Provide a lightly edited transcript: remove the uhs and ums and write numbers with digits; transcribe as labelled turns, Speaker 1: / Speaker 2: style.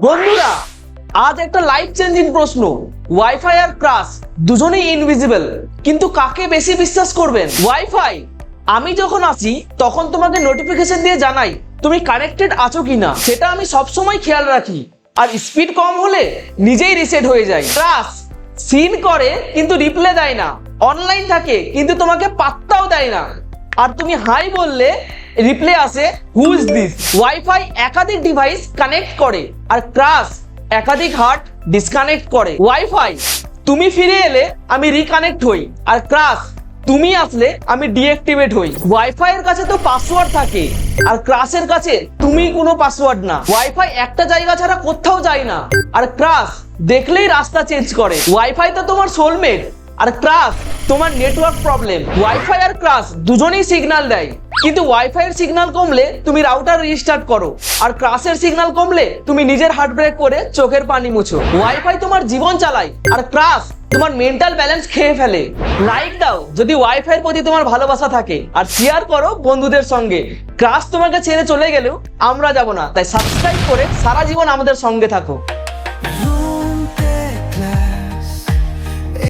Speaker 1: বন্ধুরা, আজ একটা লাইফ চেঞ্জিং প্রশ্ন। ওয়াইফাই আর ক্রাশ দুজনেই ইনভিজিবল, কিন্তু কাকে বেশি বিশ্বাস করবেন? ওয়াইফাই, আমি যখন আসি তখন তোমাকে নোটিফিকেশন দিয়ে জানাই তুমি কানেক্টেড আছো কিনা, সেটা আমি সবসময় খেয়াল রাখি। আর স্পিড কম হলে নিজেই রিসেট হয়ে যায়। ক্রাশ সিন করে কিন্তু রিপ্লাই দেয় না, অনলাইন থাকে কিন্তু তোমাকে পাত্তাও দেয় না। আর তুমি হাই বললে রিপ্লে আসে হু ইজ দিস। ওয়াইফাই একাধিক ডিভাইস কানেক্ট করে আর ক্রাশ একাধিক হার্ট ডিসকানেক্ট করে। ওয়াইফাই তুমি ফিরে এলে আমি রিকানেক্ট হই, আর ক্রাশ তুমি আসলে আমি ডিঅ্যাক্টিভেট হই। ওয়াইফাই এর কাছে তো পাসওয়ার্ড থাকে, আর ক্রাশের কাছে তুমি কোনো পাসওয়ার্ড না। ওয়াইফাই একটা জায়গা ছাড়া কোথাও যায় না, আর ক্রাশ দেখলেই রাস্তা চেঞ্জ করে। ওয়াইফাই তো তোমার সোলমেট, আর ক্রাশ তোমার নেটওয়ার্ক প্রবলেম। ওয়াইফাই আর ক্রাশ দুজনেই সিগন্যাল দেয়, কিন্তু ওয়াইফাই এর সিগন্যাল কমলে তুমি রাউটার রিস্টার্ট করো, আর ক্রাশের সিগন্যাল কমলে তুমি নিজের হার্ট ব্রেক করে চোখের পানি মুছো। ওয়াইফাই তোমার জীবন চালায়, আর ক্রাশ তোমার মেন্টাল ব্যালেন্স খেয়ে ফেলে। লাইক দাও যদি ওয়াইফাই এর প্রতি তোমার ভালোবাসা থাকে, আর শেয়ার করো বন্ধুদের সঙ্গে। ক্রাশ তোমাকে ছেড়ে চলে গেলেও আমরা যাব না, তাই সাবস্ক্রাইব করে সারা জীবন আমাদের সঙ্গে থাকো।